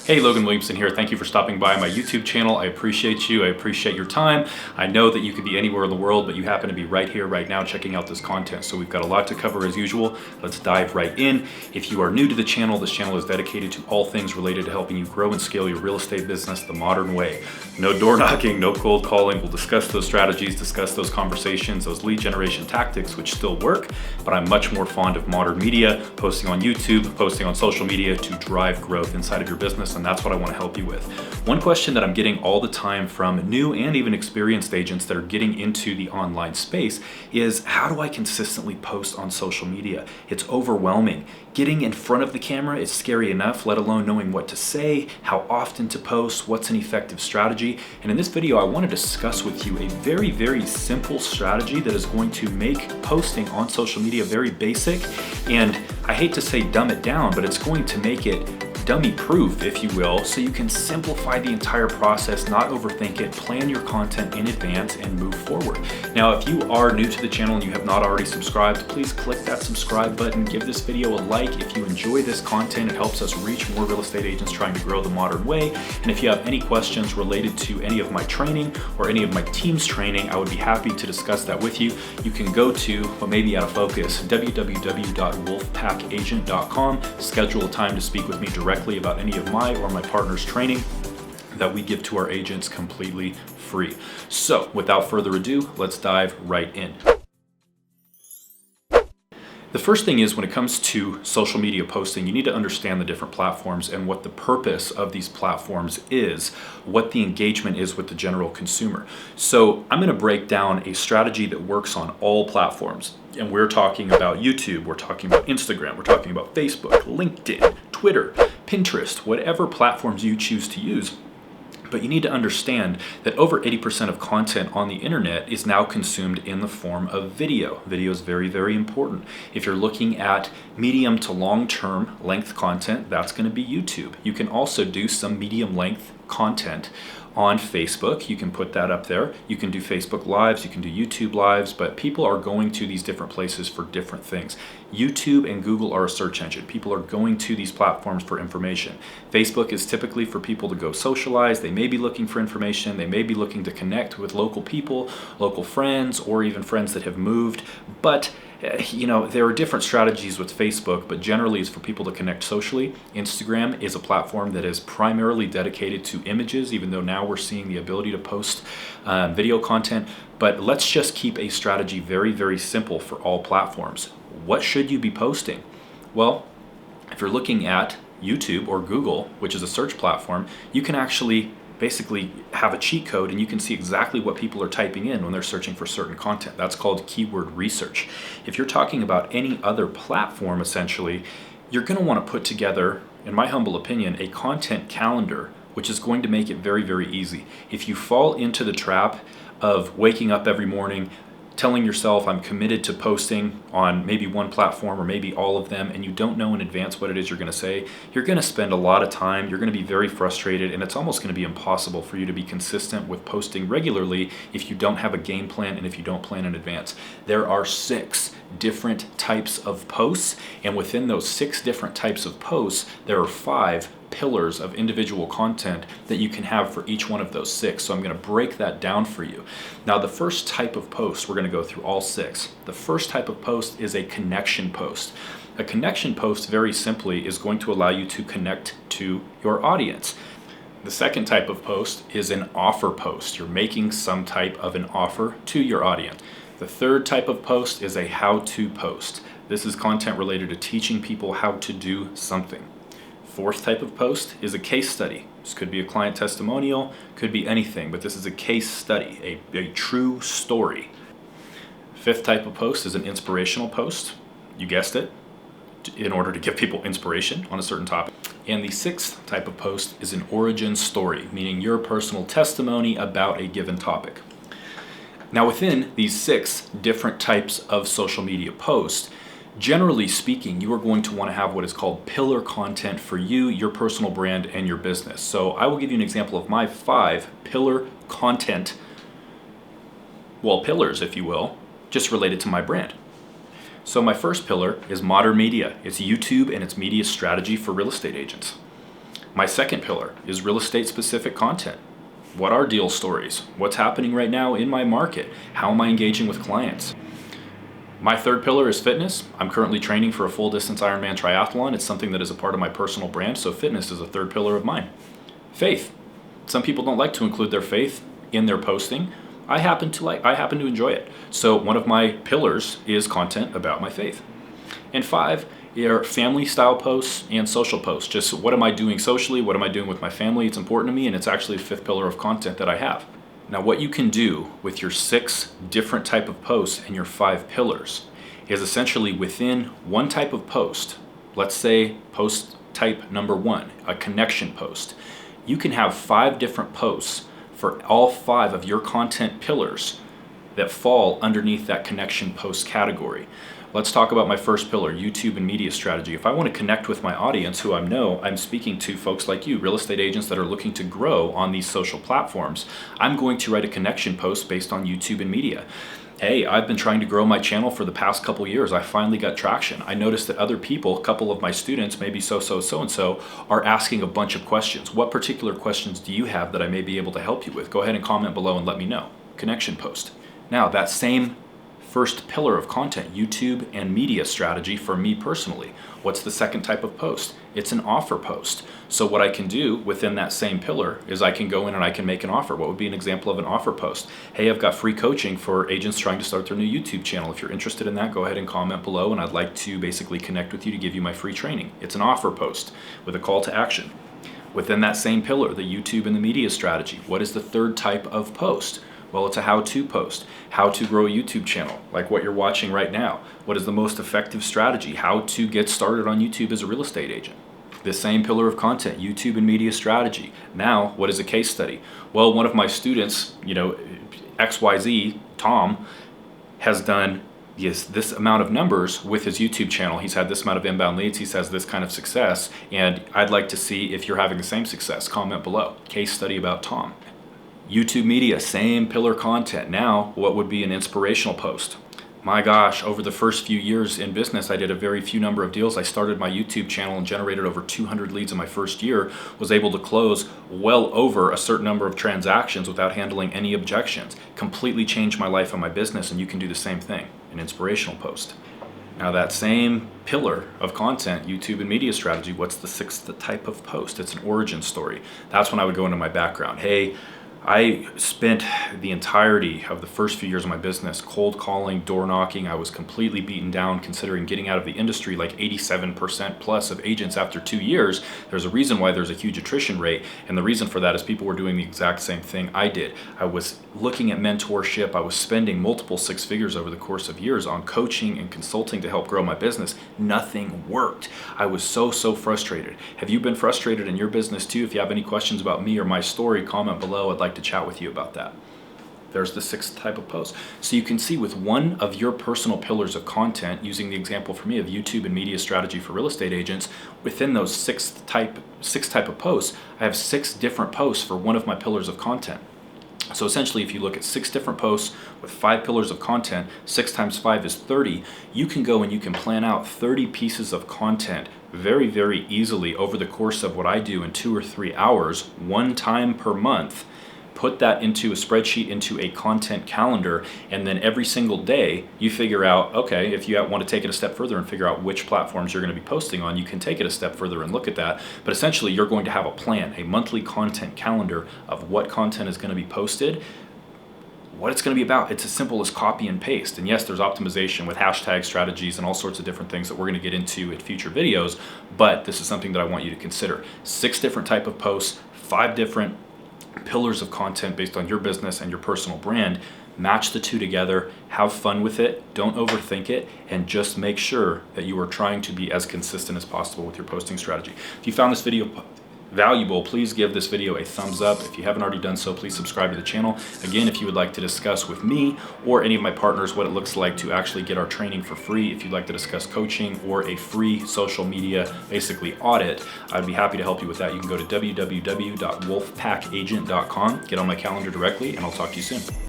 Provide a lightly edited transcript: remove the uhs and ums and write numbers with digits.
Hey, Logan Williamson here. Thank you for stopping by my YouTube channel. I appreciate you. I appreciate your time. I know that you could be anywhere in the world, but you happen to be right here, right now, checking out this content. So we've got a lot to cover as usual. Let's dive right in. If you are new to the channel, this channel is dedicated to all things related to helping you grow and scale your real estate business the modern way. No door knocking, no cold calling. We'll discuss those strategies, discuss those conversations, those lead generation tactics, which still work, but I'm much more fond of modern media, posting on YouTube, posting on social media to drive growth inside of your business. And that's what I want to help you with. One question that I'm getting all the time from new and even experienced agents that are getting into the online space is, how do I consistently post on social media? It's overwhelming. Getting in front of the camera is scary enough, let alone knowing what to say, how often to post, what's an effective strategy. And in this video, I want to discuss with you a very, very simple strategy that is going to make posting on social media very basic. And I hate to say dumb it down, but it's going to make it dummy proof, if you will, so you can simplify the entire process, not overthink it, plan your content in advance and move forward. Now, if you are new to the channel and you have not already subscribed, please click that subscribe button, give this video a like. If you enjoy this content, it helps us reach more real estate agents trying to grow the modern way. And if you have any questions related to any of my training or any of my team's training, I would be happy to discuss that with you. You can go to, what may be out of focus, www.wolfpackagent.com, schedule a time to speak with me directly about any of my or my partner's training that we give to our agents completely free. So without further ado, let's dive right in. The first thing is, when it comes to social media posting, you need to understand the different platforms and what the purpose of these platforms is, what the engagement is with the general consumer. So I'm going to break down a strategy that works on all platforms. And we're talking about YouTube, we're talking about Instagram, we're talking about Facebook, LinkedIn, Twitter, Pinterest, whatever platforms you choose to use. But you need to understand that over 80% of content on the internet is now consumed in the form of video. Video is very, very important. If you're looking at medium to long-term length content, that's going to be YouTube. You can also do some medium length content on Facebook. You can put that up there. You can do Facebook Lives, you can do YouTube Lives, but people are going to these different places for different things. YouTube and Google are a search engine. People are going to these platforms for information. Facebook is typically for people to go socialize. They may be looking for information. They may be looking to connect with local people, local friends, or even friends that have moved. But there are different strategies with Facebook, but generally it's for people to connect socially. Instagram is a platform that is primarily dedicated to images, even though now we're seeing the ability to post video content. But let's just keep a strategy very, very simple for all platforms. What should you be posting? Well, if you're looking at YouTube or Google, which is a search platform, you can actually basically have a cheat code and you can see exactly what people are typing in when they're searching for certain content. That's called keyword research. If you're talking about any other platform, essentially, you're going to want to put together, in my humble opinion, a content calendar, which is going to make it very, very easy. If you fall into the trap of waking up every morning, telling yourself, I'm committed to posting on maybe one platform or maybe all of them, and you don't know in advance what it is you're going to say, you're going to spend a lot of time, you're going to be very frustrated, and it's almost going to be impossible for you to be consistent with posting regularly if you don't have a game plan and if you don't plan in advance. There are 6 different types of posts, and within those 6 different types of posts, there are 5 pillars of individual content that you can have for each one of those 6. So I'm going to break that down for you. Now, the first type of post, we're going to go through all 6. The first type of post is a connection post. A connection post, very simply, is going to allow you to connect to your audience. The second type of post is an offer post. You're making some type of an offer to your audience. The third type of post is a how-to post. This is content related to teaching people how to do something. Fourth type of post is a case study. This could be a client testimonial, could be anything, but this is a case study, a true story. Fifth type of post is an inspirational post. You guessed it, in order to give people inspiration on a certain topic. And the 6th type of post is an origin story, meaning your personal testimony about a given topic. Now, within these 6 different types of social media posts, generally speaking, you are going to want to have what is called pillar content for you, your personal brand, and your business. So I will give you an example of my 5 pillar content, pillars, if you will, just related to my brand. So my first pillar is modern media. It's YouTube and its media strategy for real estate agents. My second pillar is real estate specific content. What are deal stories? What's happening right now in my market? How am I engaging with clients? My third pillar is fitness. I'm currently training for a full distance Ironman triathlon. It's something that is a part of my personal brand, so fitness is a third pillar of mine. Faith. Some people don't like to include their faith in their posting. I happen to enjoy it. So one of my pillars is content about my faith. And 5 are family style posts and social posts. Just what am I doing socially? What am I doing with my family? It's important to me, and it's actually the 5th pillar of content that I have. Now, what you can do with your 6 different type of posts and your 5 pillars is essentially within one type of post, let's say post type number 1, a connection post, you can have 5 different posts for all 5 of your content pillars that fall underneath that connection post category. Let's talk about my first pillar, YouTube and media strategy. If I want to connect with my audience, who I know I'm speaking to folks like you, real estate agents that are looking to grow on these social platforms, I'm going to write a connection post based on YouTube and media. Hey, I've been trying to grow my channel for the past couple years. I finally got traction. I noticed that other people, a couple of my students, maybe so-and-so, are asking a bunch of questions. What particular questions do you have that I may be able to help you with? Go ahead and comment below and let me know. Connection post. Now, that same first pillar of content, YouTube and media strategy for me personally. What's the second type of post? It's an offer post. So what I can do within that same pillar is I can go in and I can make an offer. What would be an example of an offer post? Hey, I've got free coaching for agents trying to start their new YouTube channel. If you're interested in that, go ahead and comment below, and I'd like to basically connect with you to give you my free training. It's an offer post with a call to action. Within that same pillar, the YouTube and the media strategy, what is the third type of post? Well, it's a how-to post. How to grow a YouTube channel, like what you're watching right now. What is the most effective strategy? How to get started on YouTube as a real estate agent. The same pillar of content, YouTube and media strategy. Now, what is a case study? Well, one of my students, XYZ, Tom, has done this amount of numbers with his YouTube channel. He's had this amount of inbound leads. He has this kind of success, and I'd like to see if you're having the same success. Comment below. Case study about Tom. YouTube media, same pillar content. Now, what would be an inspirational post? My gosh, over the first few years in business, I did a very few number of deals. I started my YouTube channel and generated over 200 leads in my first year, was able to close well over a certain number of transactions without handling any objections. Completely changed my life and my business, and you can do the same thing, an inspirational post. Now that same pillar of content, YouTube and media strategy, what's the 6th type of post? It's an origin story. That's when I would go into my background. Hey, I spent the entirety of the first few years of my business cold calling, door knocking. I was completely beaten down considering getting out of the industry, like 87% plus of agents after 2 years. There's a reason why there's a huge attrition rate, and the reason for that is people were doing the exact same thing I did. I was looking at mentorship. I was spending multiple 6 figures over the course of years on coaching and consulting to help grow my business. Nothing worked. I was so frustrated. Have you been frustrated in your business too? If you have any questions about me or my story, comment below. I'd like to chat with you about that. There's the 6th type of post. So you can see with one of your personal pillars of content, using the example for me of YouTube and media strategy for real estate agents, within those 6 type of posts, I have 6 different posts for one of my pillars of content. So essentially, if you look at 6 different posts with 5 pillars of content, 6 times 5 is 30. You can go and you can plan out 30 pieces of content very easily over the course of what I do in 2 or 3 hours, one time per month. Put that into a spreadsheet, into a content calendar, and then every single day you figure out, okay, if you want to take it a step further and figure out which platforms you're going to be posting on, you can take it a step further and look at that. But essentially, you're going to have a plan, a monthly content calendar of what content is going to be posted, what it's going to be about. It's as simple as copy and paste. And yes, there's optimization with hashtag strategies and all sorts of different things that we're going to get into in future videos, but this is something that I want you to consider. 6 different type of posts, 5 different pillars of content based on your business and your personal brand. Match the 2 together, have fun with it, don't overthink it, and just make sure that you are trying to be as consistent as possible with your posting strategy. If you found this video valuable, please give this video a thumbs up. If you haven't already done so, please subscribe to the channel. Again, if you would like to discuss with me or any of my partners what it looks like to actually get our training for free, if you'd like to discuss coaching or a free social media, basically audit, I'd be happy to help you with that. You can go to www.wolfpackagent.com, get on my calendar directly, and I'll talk to you soon.